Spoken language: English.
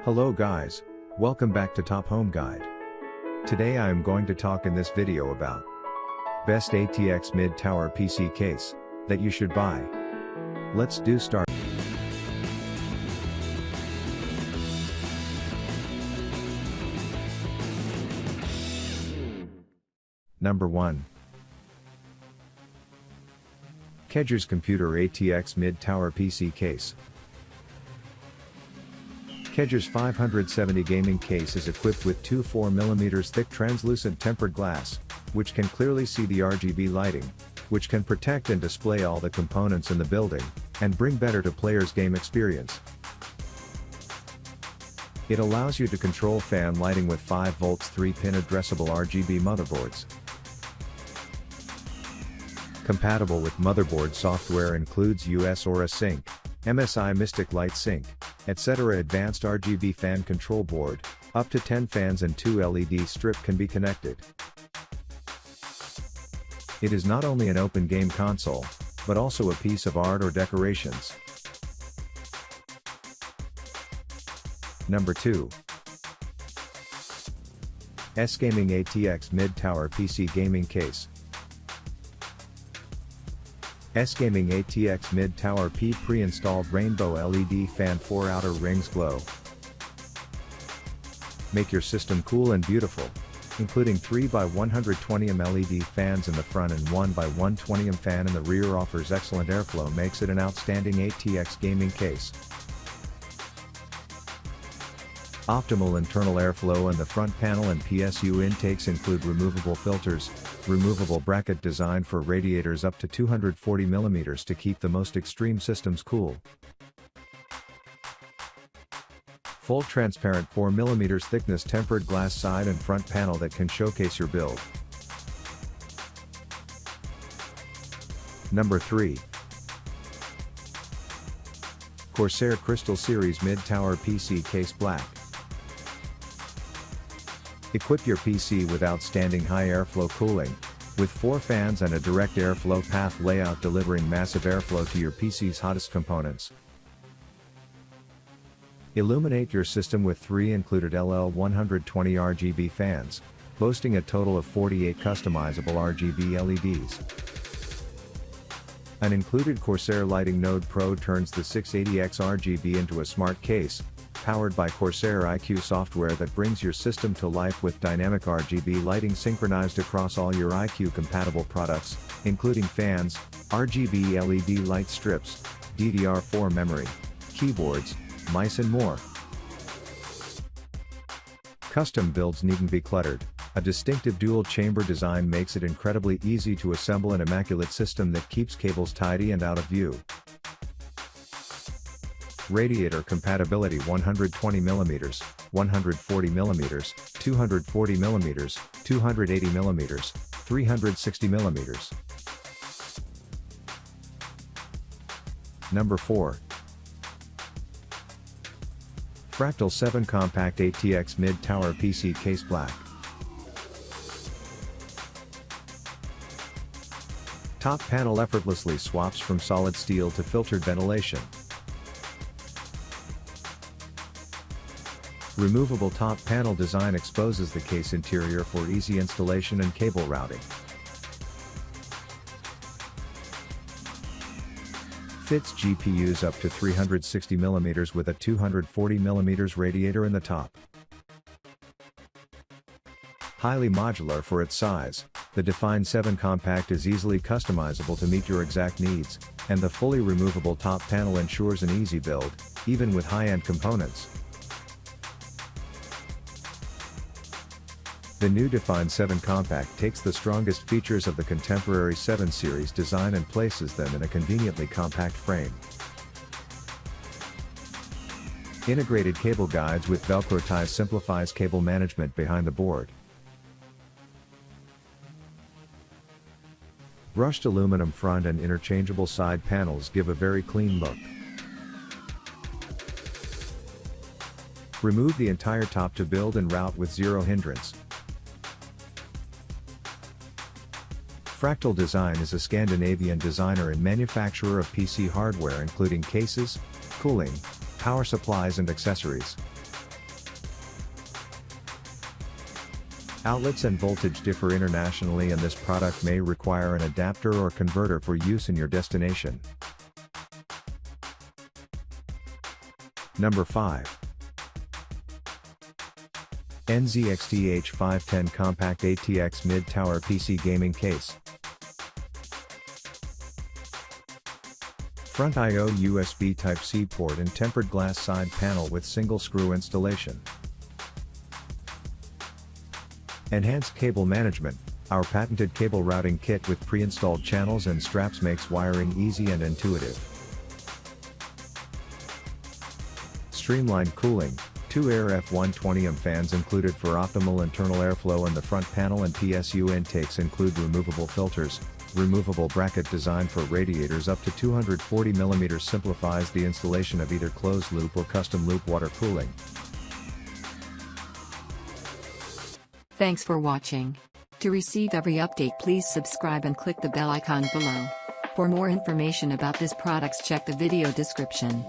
Hello guys, welcome back to Top Home Guide. Today I am going to talk in this video about best ATX mid-tower PC case that you should buy. Let's do start. Number 1. Kedger's Computer ATX mid-tower PC case. Kedger's 570 gaming case is equipped with two 4mm thick translucent tempered glass, which can clearly see the RGB lighting, which can protect and display all the components in the building, and bring better to players' game experience. It allows you to control fan lighting with 5 volts 3-pin addressable RGB motherboards. Compatible with motherboard software includes US Aura Sync, MSI Mystic Light Sync, etc. Advanced RGB fan control board, up to 10 fans and 2 LED strip can be connected. It is not only an open game console, but also a piece of art or decorations. Number 2. S-Gaming ATX Mid-Tower PC Gaming Case. S-Gaming ATX Mid-Tower P pre-installed rainbow LED fan 4 outer rings glow. Make your system cool and beautiful, including 3x120mm LED fans in the front and 1x120mm fan in the rear. Offers excellent airflow, makes it an outstanding ATX gaming case. Optimal internal airflow and the front panel and PSU intakes include removable filters, removable bracket designed for radiators up to 240mm to keep the most extreme systems cool. Full transparent 4mm thickness tempered glass side and front panel that can showcase your build. Number 3. Corsair Crystal Series Mid-Tower PC Case Black. Equip your PC with outstanding high airflow cooling, with 4 fans and a direct airflow path layout delivering massive airflow to your PC's hottest components. Illuminate your system with 3 included LL120 RGB fans, boasting a total of 48 customizable RGB LEDs. An included Corsair Lighting Node Pro turns the 680X RGB into a smart case, powered by Corsair iQ software that brings your system to life with dynamic RGB lighting synchronized across all your iQ-compatible products, including fans, RGB LED light strips, DDR4 memory, keyboards, mice and more. Custom builds needn't be cluttered. A distinctive dual-chamber design makes it incredibly easy to assemble an immaculate system that keeps cables tidy and out of view. Radiator compatibility: 120mm, 140mm, 240mm, 280mm, 360mm. Number 4. Fractal 7 Compact ATX Mid-Tower PC Case Black. Top panel effortlessly swaps from solid steel to filtered ventilation. Removable top panel design exposes the case interior for easy installation and cable routing. Fits GPUs up to 360mm with a 240mm radiator in the top. Highly modular for its size, the Define 7 Compact is easily customizable to meet your exact needs, and the fully removable top panel ensures an easy build, even with high-end components. The new Define 7 Compact takes the strongest features of the contemporary 7 Series design and places them in a conveniently compact frame. Integrated cable guides with Velcro ties simplifies cable management behind the board. Brushed aluminum front and interchangeable side panels give a very clean look. Remove the entire top to build and route with zero hindrance. Fractal Design is a Scandinavian designer and manufacturer of PC hardware including cases, cooling, power supplies and accessories. Outlets and voltage differ internationally, and this product may require an adapter or converter for use in your destination. Number 5. NZXT-H510 Compact ATX Mid-Tower PC Gaming Case. Front I/O USB Type-C port and tempered glass side panel with single screw installation. Enhanced cable management. Our patented cable routing kit with pre-installed channels and straps makes wiring easy and intuitive. Streamlined cooling. 2 Air F120M fans included for optimal internal airflow, and the front panel and PSU intakes include removable filters. Removable bracket designed for radiators up to 240 mm simplifies the installation of either closed loop or custom loop water cooling. Thanks for watching. To receive every update, please subscribe and click the bell icon below. For more information about this products, check the video description.